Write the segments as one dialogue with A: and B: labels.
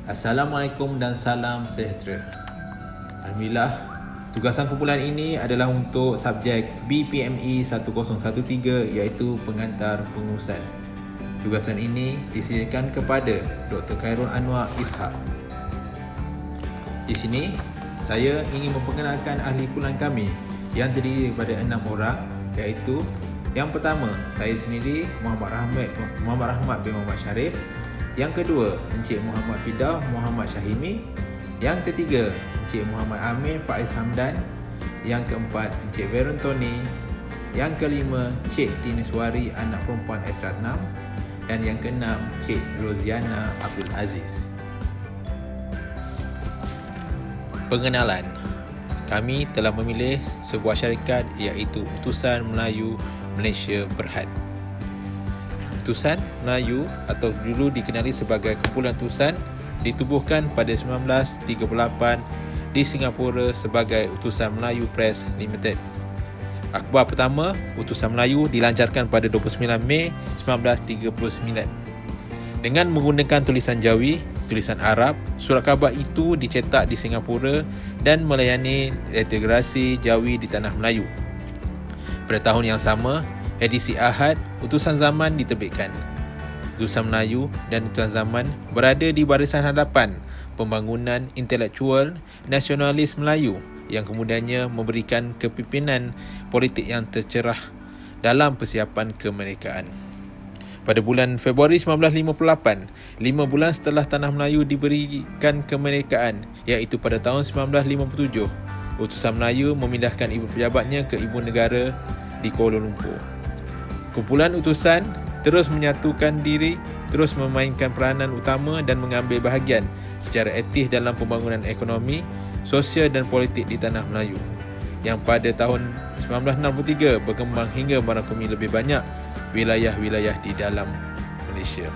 A: Assalamualaikum dan salam sejahtera. Alhamdulillah, tugasan kumpulan ini adalah untuk subjek BPME 1013 iaitu pengantar pengurusan. Tugasan ini disediakan kepada Dr. Khairul Anwar Ishak. Di sini, saya ingin memperkenalkan ahli kumpulan kami yang terdiri daripada 6 orang, iaitu yang pertama, saya sendiri Muhammad Rahmat bin Muhammad Sharif. Yang kedua, Encik Muhammad Fidah Muhammad Syahimi. Yang ketiga, Encik Muhammad Amir Faiz Hamdan. Yang keempat, Encik Veron Tony. Yang kelima, Cik Tineswari anak perempuan S6. Dan yang keenam, Cik Roziana Abdul Aziz. Pengenalan. Kami telah memilih sebuah syarikat iaitu Utusan Melayu Malaysia Berhad. Utusan Melayu atau dulu dikenali sebagai Kumpulan Utusan ditubuhkan pada 1938 di Singapura sebagai Utusan Melayu Press Limited. Akhbar pertama Utusan Melayu dilancarkan pada 29 Mei 1939. Dengan menggunakan tulisan Jawi, tulisan Arab, surat khabar itu dicetak di Singapura dan melayani literasi Jawi di tanah Melayu. Pada tahun yang sama, edisi Ahad Utusan Zaman diterbitkan. Utusan Melayu dan Utusan Zaman berada di barisan hadapan pembangunan intelektual nasionalis Melayu yang kemudiannya memberikan kepimpinan politik yang tercerah dalam persiapan kemerdekaan. Pada bulan Februari 1958, 5 bulan setelah Tanah Melayu diberikan kemerdekaan, iaitu pada tahun 1957, Utusan Melayu memindahkan ibu pejabatnya ke ibu negara di Kuala Lumpur. Kumpulan utusan terus menyatukan diri, terus memainkan peranan utama dan mengambil bahagian secara aktif dalam pembangunan ekonomi, sosial dan politik di Tanah Melayu, yang pada tahun 1963 berkembang hingga merangkumi lebih banyak wilayah-wilayah di dalam Malaysia.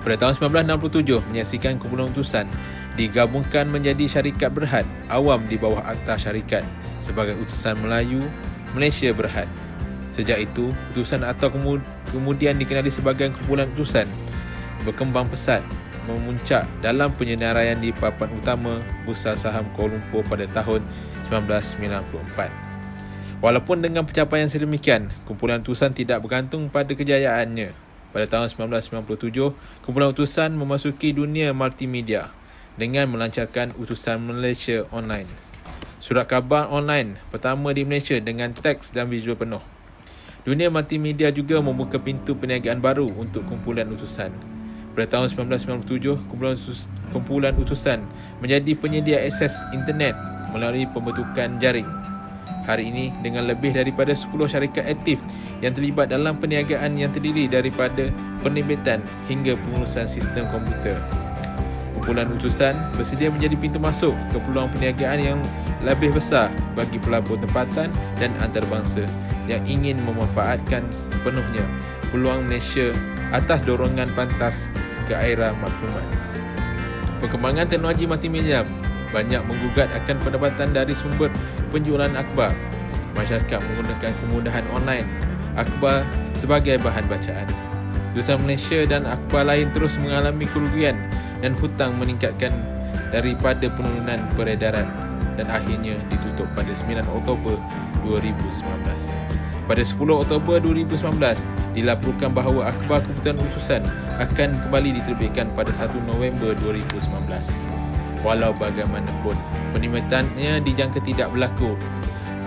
A: Pada tahun 1967, menyaksikan kumpulan utusan digabungkan menjadi Syarikat Berhad Awam di bawah Akta Syarikat sebagai Utusan Melayu Malaysia Berhad. Sejak itu, utusan atau kemudian dikenali sebagai kumpulan utusan berkembang pesat, memuncak dalam penyenaraian di papan utama Bursa Saham Kuala Lumpur pada tahun 1994. Walaupun dengan pencapaian sedemikian, kumpulan utusan tidak bergantung pada kejayaannya. Pada tahun 1997, kumpulan utusan memasuki dunia multimedia dengan melancarkan Utusan Malaysia Online, surat khabar online pertama di Malaysia dengan teks dan visual penuh. Dunia multimedia juga membuka pintu perniagaan baru untuk kumpulan utusan. Pada tahun 1997, kumpulan utusan menjadi penyedia akses internet melalui pembentukan jaring. Hari ini, dengan lebih daripada 10 syarikat aktif yang terlibat dalam perniagaan yang terdiri daripada penerbitan hingga pengurusan sistem komputer, kumpulan utusan bersedia menjadi pintu masuk ke peluang perniagaan yang lebih besar bagi pelabur tempatan dan antarabangsa yang ingin memanfaatkan sepenuhnya peluang Malaysia atas dorongan pantas ke era maklumat. Perkembangan teknologi multimedia banyak menggugat akan pendapatan dari sumber penjualan akhbar. Masyarakat menggunakan kemudahan online akhbar sebagai bahan bacaan. Utusan Malaysia dan akhbar lain terus mengalami kerugian dan hutang meningkatkan daripada penurunan peredaran dan akhirnya ditutup pada 9 Oktober 2019. Pada 10 Oktober 2019, dilaporkan bahawa akhbar Kumpulan Utusan akan kembali diterbitkan pada 1 November 2019. Walau bagaimanapun, penerbitannya dijangka tidak berlaku.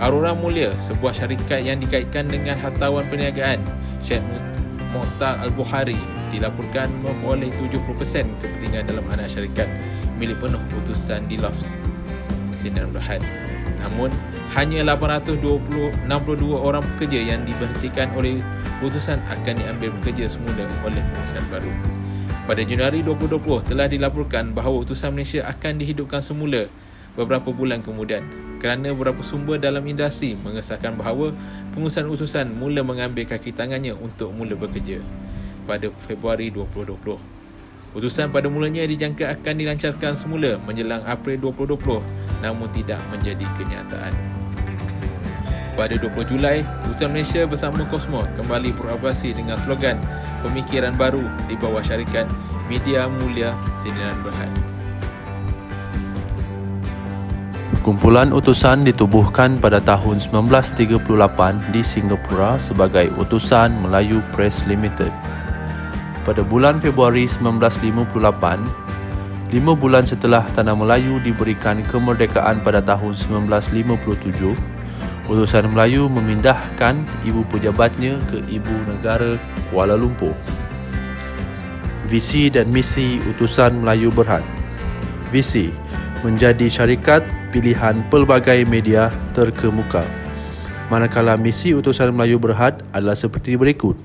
A: Aurora Mulia, sebuah syarikat yang dikaitkan dengan hartawan perniagaan Syed Mokhtar Al-Bukhari, dilaporkan memperoleh 70% kepentingan dalam anak syarikat milik penuh utusan di Loft Sinar Berhad. Namun, hanya 862 orang pekerja yang diberhentikan oleh utusan akan diambil bekerja semula oleh pengurusan baru. Pada Januari 2020 telah dilaporkan bahawa Utusan Malaysia akan dihidupkan semula beberapa bulan kemudian kerana beberapa sumber dalam industri mengesahkan bahawa pengurusan utusan mula mengambil kaki tangannya untuk mula bekerja pada Februari 2020. Utusan pada mulanya dijangka akan dilancarkan semula menjelang April 2020, namun tidak menjadi kenyataan. Pada 20 Julai, Utusan Malaysia bersama Kosmo kembali beroperasi dengan slogan pemikiran baru di bawah syarikat Media Mulia Sindiran Berhad.
B: Kumpulan utusan ditubuhkan pada tahun 1938 di Singapura sebagai Utusan Melayu Press Limited. Pada bulan Februari 1958, 5 bulan setelah Tanah Melayu diberikan kemerdekaan pada tahun 1957, Utusan Melayu memindahkan ibu pejabatnya ke Ibu Negara Kuala Lumpur. Visi dan misi Utusan Melayu Berhad. Visi: menjadi syarikat pilihan pelbagai media terkemuka. Manakala misi Utusan Melayu Berhad adalah seperti berikut.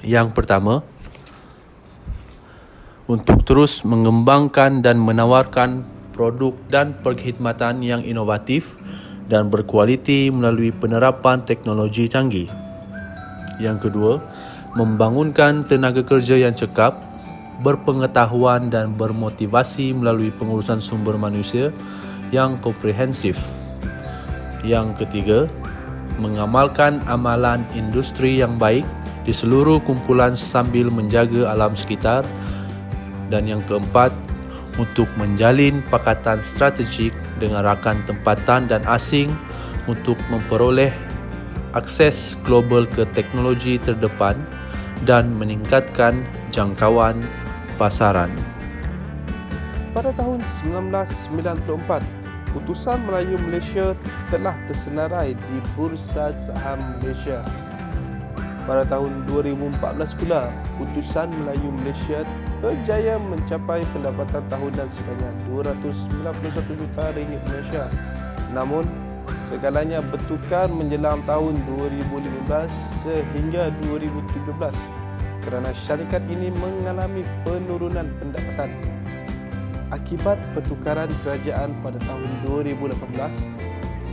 B: Yang pertama, untuk terus mengembangkan dan menawarkan produk dan perkhidmatan yang inovatif dan berkualiti melalui penerapan teknologi canggih. Yang kedua, membangunkan tenaga kerja yang cekap, berpengetahuan dan bermotivasi melalui pengurusan sumber manusia yang komprehensif. Yang ketiga, mengamalkan amalan industri yang baik di seluruh kumpulan sambil menjaga alam sekitar. Dan yang keempat, untuk menjalin pakatan strategik dengan rakan tempatan dan asing untuk memperoleh akses global ke teknologi terdepan dan meningkatkan jangkauan pasaran.
C: Pada tahun 1994, Utusan Melayu Malaysia telah tersenarai di Bursa Saham Malaysia. Pada tahun 2014 pula, Utusan Melayu Malaysia berjaya mencapai pendapatan tahunan sebanyak RM291 juta Malaysia. Namun, segalanya bertukar menjelang tahun 2015 sehingga 2017 kerana syarikat ini mengalami penurunan pendapatan. Akibat pertukaran kerajaan pada tahun 2018,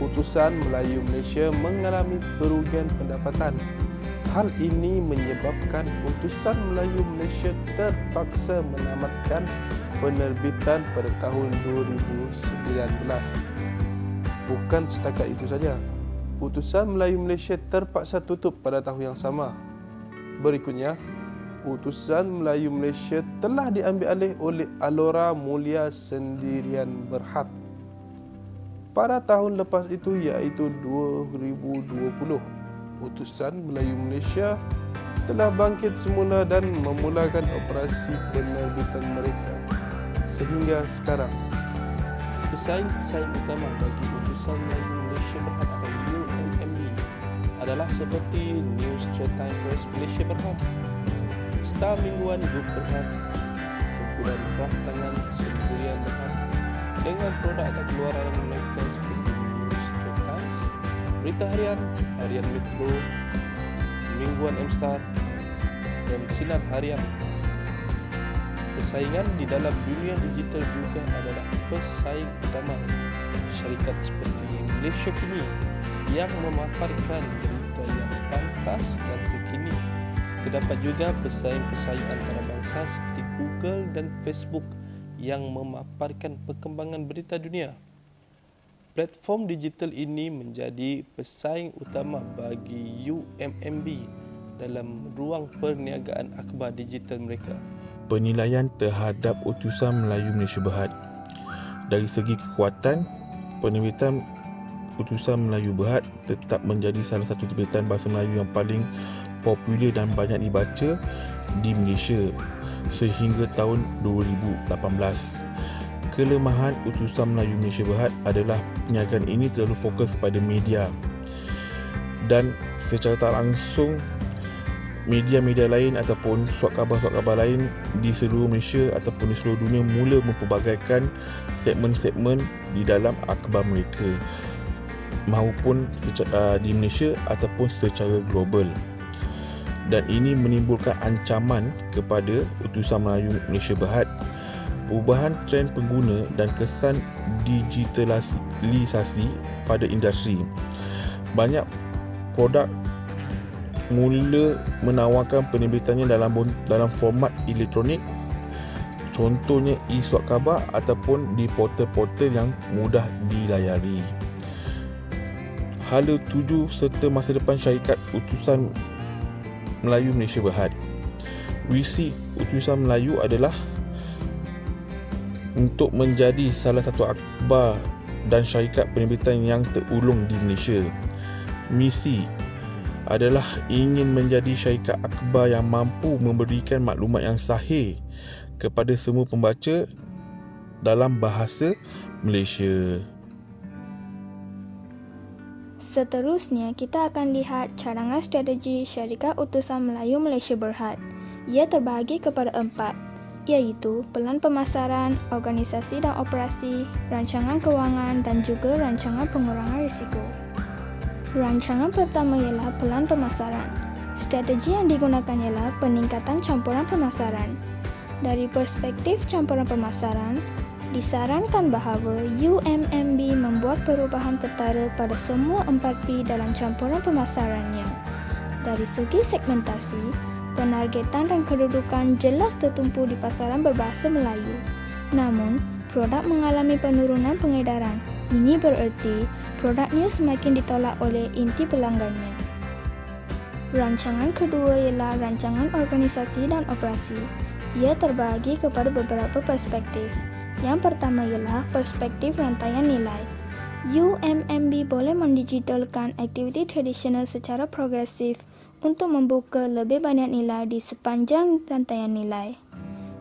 C: Utusan Melayu Malaysia mengalami kerugian pendapatan. Hal ini menyebabkan Utusan Melayu Malaysia terpaksa menamatkan penerbitan pada tahun 2019. Bukan setakat itu saja, Utusan Melayu Malaysia terpaksa tutup pada tahun yang sama. Berikutnya, Utusan Melayu Malaysia telah diambil alih oleh Alora Mulia Sindiran Berhad pada tahun lepas itu, iaitu 2020. Utusan Melayu Malaysia telah bangkit semula dan memulakan operasi penerbitan mereka sehingga sekarang. Pesaing-pesaing utama bagi Utusan Melayu Malaysia Berhad atau UMMB adalah seperti New Straits Times Press Malaysia Berhad, Star Mingguan Group Berhad, kumpulan kraft tangan Sendirian Berhad dengan produk atau keluaran mereka seperti New Straits Times, Berita Harian, Harian Metro, Mingguan M-Star dan Sinar Harian. Persaingan di dalam dunia digital juga adalah pesaing utama syarikat seperti Malaysia Kini yang memaparkan berita yang pantas dan terkini. Terdapat juga pesaing-pesaing antarabangsa seperti Google dan Facebook yang memaparkan perkembangan berita dunia. Platform digital ini menjadi pesaing utama bagi UMMB dalam ruang perniagaan akhbar digital mereka.
D: Penilaian terhadap Utusan Melayu Malaysia Berhad. Dari segi kekuatan, penerbitan Utusan Melayu Berhad tetap menjadi salah satu terbitan bahasa Melayu yang paling popular dan banyak dibaca di Malaysia sehingga tahun 2018. Kelemahan Utusan Melayu Malaysia Berhad adalah perniagaan ini terlalu fokus kepada media dan secara tak langsung media-media lain ataupun surat khabar lain di seluruh Malaysia ataupun di seluruh dunia mula memperbagaikan segmen-segmen di dalam akhbar mereka maupun di Malaysia ataupun secara global. Dan ini menimbulkan ancaman kepada Utusan Melayu Malaysia Berhad. Perubahan trend pengguna dan kesan digitalisasi pada industri. Banyak produk mula menawarkan penerbitannya dalam format elektronik, contohnya e-surat khabar ataupun di portal-portal yang mudah dilayari. Hala tuju serta masa depan syarikat Utusan Melayu Malaysia Berhad. Visi Utusan Melayu adalah untuk menjadi salah satu akhbar dan syarikat penerbitan yang terulung di Malaysia. Misi adalah ingin menjadi syarikat akhbar yang mampu memberikan maklumat yang sahih kepada semua pembaca dalam bahasa Malaysia.
E: Seterusnya, kita akan lihat cadangan strategi Syarikat Utusan Melayu Malaysia Berhad. Ia terbahagi kepada 4, iaitu pelan pemasaran, organisasi dan operasi, rancangan kewangan dan juga rancangan pengurangan risiko. Rancangan pertama ialah pelan pemasaran. Strategi yang digunakan ialah peningkatan campuran pemasaran. Dari perspektif campuran pemasaran, disarankan bahawa UMMB membuat perubahan ketara pada semua 4P dalam campuran pemasarannya. Dari segi segmentasi, penargetan dan kedudukan jelas tertumpu di pasaran berbahasa Melayu. Namun, produk mengalami penurunan pengedaran. Ini bererti produknya semakin ditolak oleh inti pelanggannya. Rancangan kedua ialah rancangan organisasi dan operasi. Ia terbahagi kepada beberapa perspektif. Yang pertama ialah perspektif rantaian nilai. UMMB boleh mendigitalkan aktiviti tradisional secara progresif untuk membuka lebih banyak nilai di sepanjang rantaian nilai.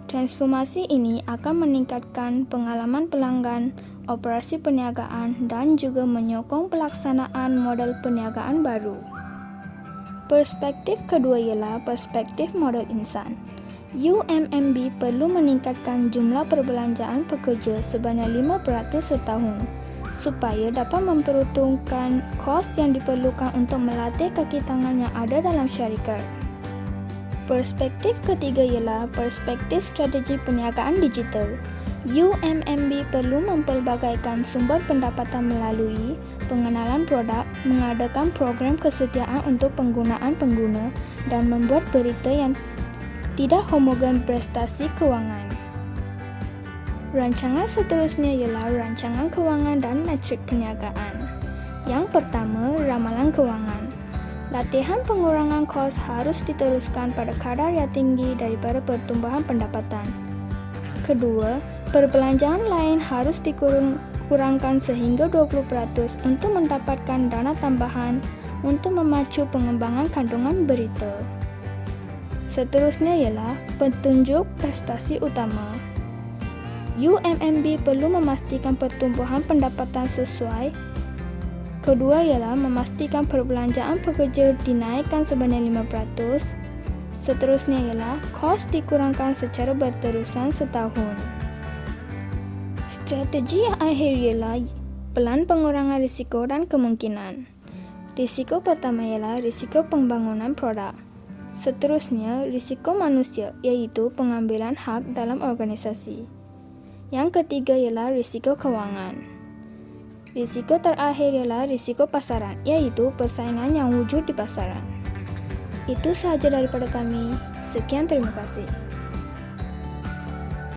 E: Transformasi ini akan meningkatkan pengalaman pelanggan, operasi perniagaan dan juga menyokong pelaksanaan model perniagaan baru. Perspektif kedua ialah perspektif model insan. UMMB perlu meningkatkan jumlah perbelanjaan pekerja sebanyak 5% setahun supaya dapat memperhitungkan kos yang diperlukan untuk melatih kaki tangan yang ada dalam syarikat. Perspektif ketiga ialah perspektif strategi perniagaan digital. UMMB perlu mempelbagaikan sumber pendapatan melalui pengenalan produk, mengadakan program kesetiaan untuk penggunaan pengguna dan membuat berita yang tidak homogen prestasi kewangan. Rancangan seterusnya ialah rancangan kewangan dan metrik perniagaan. Yang pertama, ramalan kewangan. Latihan pengurangan kos harus diteruskan pada kadar yang tinggi daripada pertumbuhan pendapatan. Kedua, perbelanjaan lain harus dikurangkan sehingga 20% untuk mendapatkan dana tambahan untuk memacu pengembangan kandungan berita. Seterusnya ialah petunjuk prestasi utama. UMMB perlu memastikan pertumbuhan pendapatan sesuai. Kedua ialah memastikan perbelanjaan pekerja dinaikkan sebanyak 5%. Seterusnya ialah kos dikurangkan secara berterusan setahun. Strategi yang akhir ialah pelan pengurangan risiko dan kemungkinan. Risiko pertama ialah risiko pembangunan produk. Seterusnya, risiko manusia iaitu pengambilan hak dalam organisasi. Yang ketiga ialah risiko kewangan. Risiko terakhir ialah risiko pasaran iaitu persaingan yang wujud di pasaran. Itu sahaja daripada kami. Sekian, terima kasih.